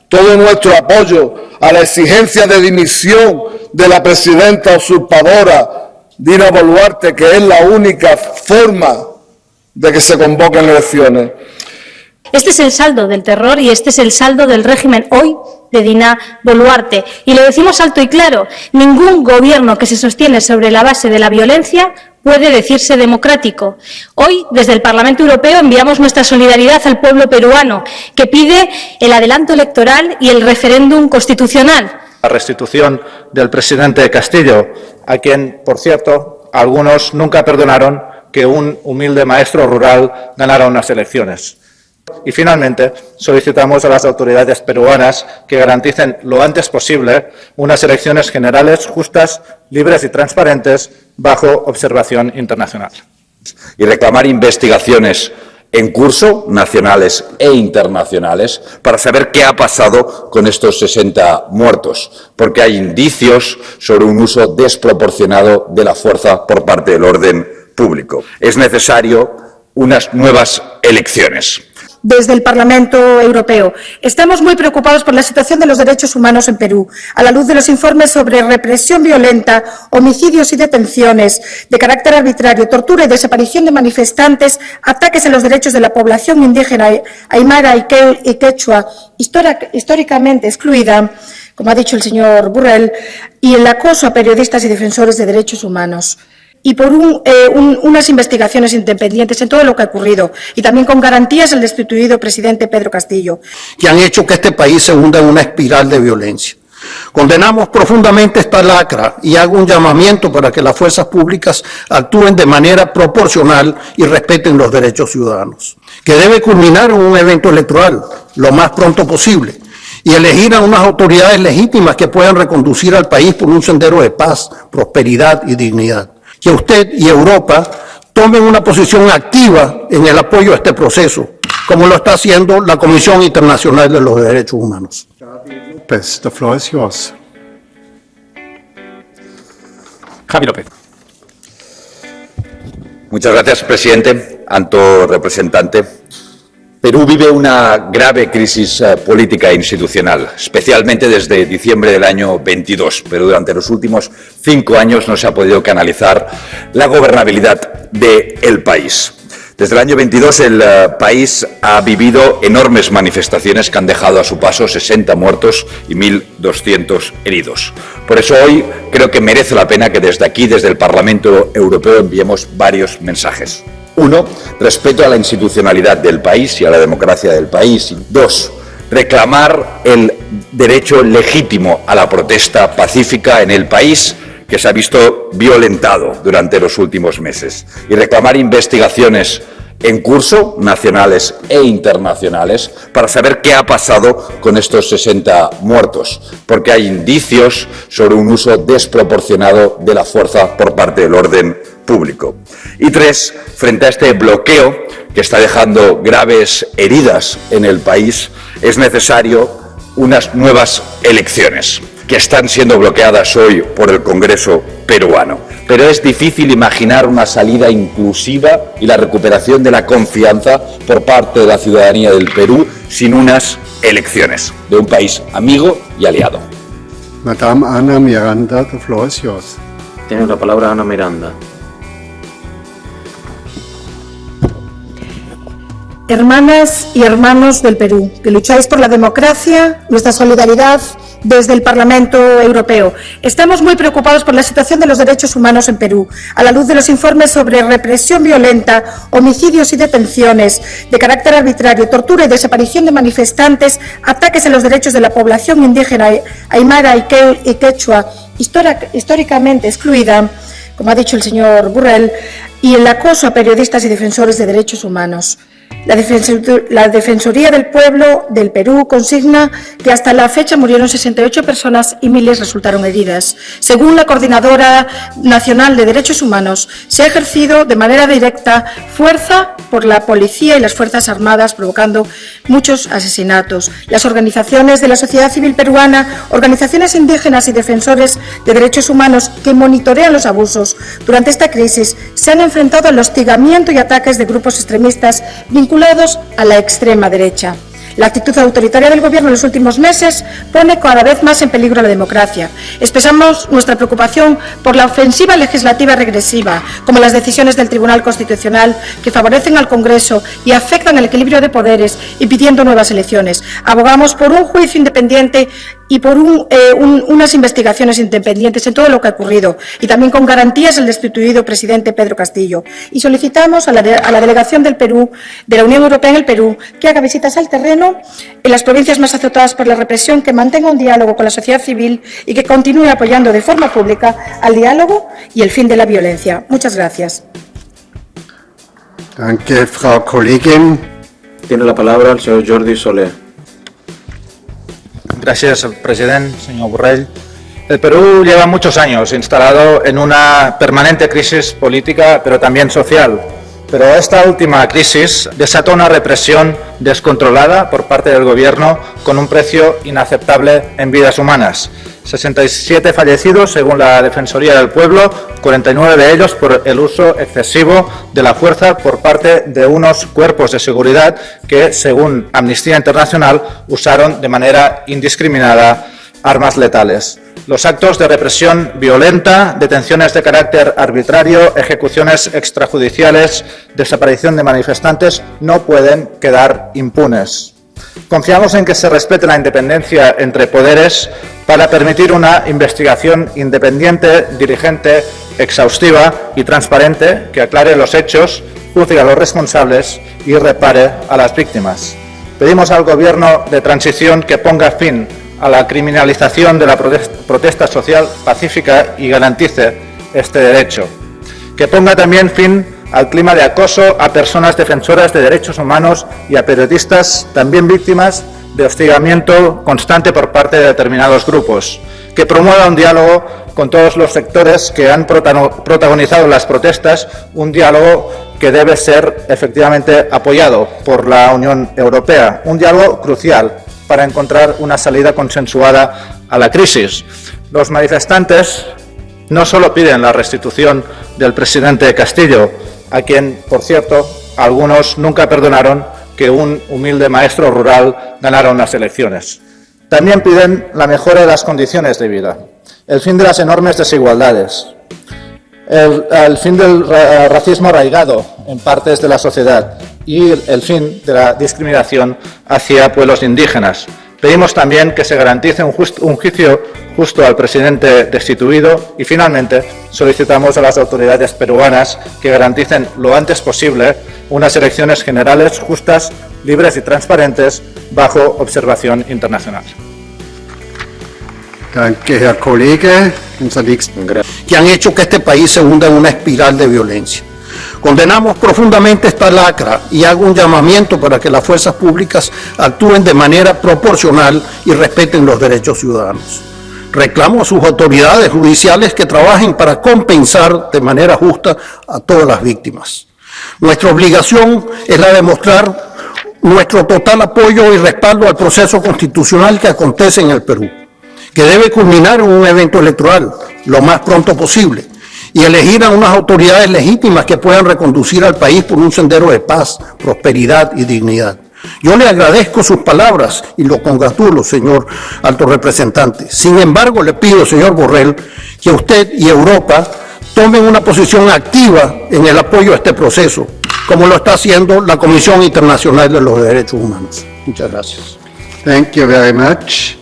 todo nuestro apoyo a la exigencia de dimisión de la presidenta usurpadora Dina Boluarte, que es la única forma de que se convoquen elecciones. Este es el saldo del terror y este es el saldo del régimen hoy de Dina Boluarte. Y lo decimos alto y claro, ningún gobierno que se sostiene sobre la base de la violencia puede decirse democrático. Hoy, desde el Parlamento Europeo, enviamos nuestra solidaridad al pueblo peruano, que pide el adelanto electoral y el referéndum constitucional. La restitución del presidente Castillo, a quien, por cierto, algunos nunca perdonaron que un humilde maestro rural ganara unas elecciones. Y finalmente, solicitamos a las autoridades peruanas que garanticen lo antes posible unas elecciones generales justas, libres y transparentes bajo observación internacional. Y reclamar investigaciones en curso, nacionales e internacionales, para saber qué ha pasado con estos 60 muertos, porque hay indicios sobre un uso desproporcionado de la fuerza por parte del orden público. Es necesario unas nuevas elecciones. Desde el Parlamento Europeo. Estamos muy preocupados por la situación de los derechos humanos en Perú, a la luz de los informes sobre represión violenta, homicidios y detenciones de carácter arbitrario, tortura y desaparición de manifestantes, ataques a los derechos de la población indígena aymara y quechua, históricamente excluida, como ha dicho el señor Borrell, y el acoso a periodistas y defensores de derechos humanos. Y por unas investigaciones independientes en todo lo que ha ocurrido y también con garantías al destituido presidente Pedro Castillo. Que han hecho que este país se hunda en una espiral de violencia. Condenamos profundamente esta lacra y hago un llamamiento para que las fuerzas públicas actúen de manera proporcional y respeten los derechos ciudadanos, que debe culminar en un evento electoral lo más pronto posible y elegir a unas autoridades legítimas que puedan reconducir al país por un sendero de paz, prosperidad y dignidad. Que usted y Europa tomen una posición activa en el apoyo a este proceso, como lo está haciendo la Comisión Internacional de los Derechos Humanos. The floor is yours. Javi López. Muchas gracias, presidente. Alto representante. Perú vive una grave crisis política e institucional, especialmente desde diciembre del año 22, pero durante los últimos 5 años no se ha podido canalizar la gobernabilidad del país. Desde el año 22 el país ha vivido enormes manifestaciones que han dejado a su paso 60 muertos y 1.200 heridos. Por eso hoy creo que merece la pena que desde aquí, desde el Parlamento Europeo, enviemos varios mensajes. 1, respeto a la institucionalidad del país y a la democracia del país. 2, reclamar el derecho legítimo a la protesta pacífica en el país, que se ha visto violentado durante los últimos meses. Y reclamar investigaciones en curso, nacionales e internacionales, para saber qué ha pasado con estos 60 muertos, porque hay indicios sobre un uso desproporcionado de la fuerza por parte del orden público. Y 3, frente a este bloqueo que está dejando graves heridas en el país, es necesario unas nuevas elecciones que están siendo bloqueadas hoy por el Congreso peruano. Pero es difícil imaginar una salida inclusiva y la recuperación de la confianza por parte de la ciudadanía del Perú sin unas elecciones de un país amigo y aliado. Madame Ana Miranda, the floor is yours. Tiene la palabra Ana Miranda. Hermanas y hermanos del Perú, que lucháis por la democracia, nuestra solidaridad desde el Parlamento Europeo. Estamos muy preocupados por la situación de los derechos humanos en Perú, a la luz de los informes sobre represión violenta, homicidios y detenciones de carácter arbitrario, tortura y desaparición de manifestantes, ataques a los derechos de la población indígena aymara y quechua, históricamente excluida, como ha dicho el señor Borrell, y el acoso a periodistas y defensores de derechos humanos. La Defensoría del Pueblo del Perú consigna que hasta la fecha murieron 68 personas y miles resultaron heridas. Según la Coordinadora Nacional de Derechos Humanos, se ha ejercido de manera directa fuerza por la policía y las Fuerzas Armadas, provocando muchos asesinatos. Las organizaciones de la sociedad civil peruana, organizaciones indígenas y defensores de derechos humanos que monitorean los abusos durante esta crisis se han enfrentado al hostigamiento y ataques de grupos extremistas vinculados a la extrema derecha. La actitud autoritaria del Gobierno en los últimos meses pone cada vez más en peligro la democracia. Expresamos nuestra preocupación por la ofensiva legislativa regresiva, como las decisiones del Tribunal Constitucional que favorecen al Congreso y afectan el equilibrio de poderes, impidiendo nuevas elecciones. Abogamos por un juicio independiente y por unas investigaciones independientes en todo lo que ha ocurrido, y también con garantías del destituido presidente Pedro Castillo. Y solicitamos a la delegación del Perú, de la Unión Europea en el Perú, que haga visitas al terreno en las provincias más azotadas por la represión, que mantenga un diálogo con la sociedad civil y que continúe apoyando de forma pública al diálogo y el fin de la violencia. Muchas gracias. Danke, Frau Kollegin. Tiene la palabra el señor Jordi Soler. Gracias, presidente, señor Borrell. El Perú lleva muchos años instalado en una permanente crisis política, pero también social. Pero esta última crisis desató una represión descontrolada por parte del Gobierno con un precio inaceptable en vidas humanas. 67 fallecidos según la Defensoría del Pueblo, 49 de ellos por el uso excesivo de la fuerza por parte de unos cuerpos de seguridad que, según Amnistía Internacional, usaron de manera indiscriminada armas letales. Los actos de represión violenta, detenciones de carácter arbitrario, ejecuciones extrajudiciales, desaparición de manifestantes no pueden quedar impunes. Confiamos en que se respete la independencia entre poderes para permitir una investigación independiente, diligente, exhaustiva y transparente que aclare los hechos, juzgue a los responsables y repare a las víctimas. Pedimos al Gobierno de transición que ponga fin a la criminalización de la protesta social pacífica y garantice este derecho. Que ponga también fin al clima de acoso a personas defensoras de derechos humanos y a periodistas también víctimas de hostigamiento constante por parte de determinados grupos. Que promueva un diálogo con todos los sectores que han protagonizado las protestas, un diálogo que debe ser efectivamente apoyado por la Unión Europea, un diálogo crucial para encontrar una salida consensuada a la crisis. Los manifestantes no solo piden la restitución del presidente Castillo, a quien, por cierto, algunos nunca perdonaron que un humilde maestro rural ganara unas elecciones. También piden la mejora de las condiciones de vida, el fin de las enormes desigualdades, el fin del racismo arraigado en partes de la sociedad y el fin de la discriminación hacia pueblos indígenas. Pedimos también que se garantice un juicio justo al presidente destituido y, finalmente, solicitamos a las autoridades peruanas que garanticen lo antes posible unas elecciones generales justas, libres y transparentes bajo observación internacional. Danke, Herr Kollege. Que han hecho que este país se hunda en una espiral de violencia. Condenamos profundamente esta lacra y hago un llamamiento para que las fuerzas públicas actúen de manera proporcional y respeten los derechos ciudadanos. Reclamo a sus autoridades judiciales que trabajen para compensar de manera justa a todas las víctimas. Nuestra obligación es la de mostrar nuestro total apoyo y respaldo al proceso constitucional que acontece en el Perú, que debe culminar en un evento electoral lo más pronto posible y elegir a unas autoridades legítimas que puedan reconducir al país por un sendero de paz, prosperidad y dignidad. Yo le agradezco sus palabras y lo congratulo, señor alto representante. Sin embargo, le pido, señor Borrell, que usted y Europa tomen una posición activa en el apoyo a este proceso, como lo está haciendo la Comisión Internacional de los Derechos Humanos. Muchas gracias. Thank you very much.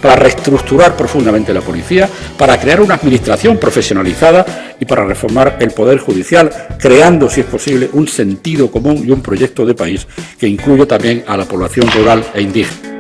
Para reestructurar profundamente la policía, para crear una administración profesionalizada y para reformar el Poder Judicial, creando, si es posible, un sentido común y un proyecto de país que incluya también a la población rural e indígena.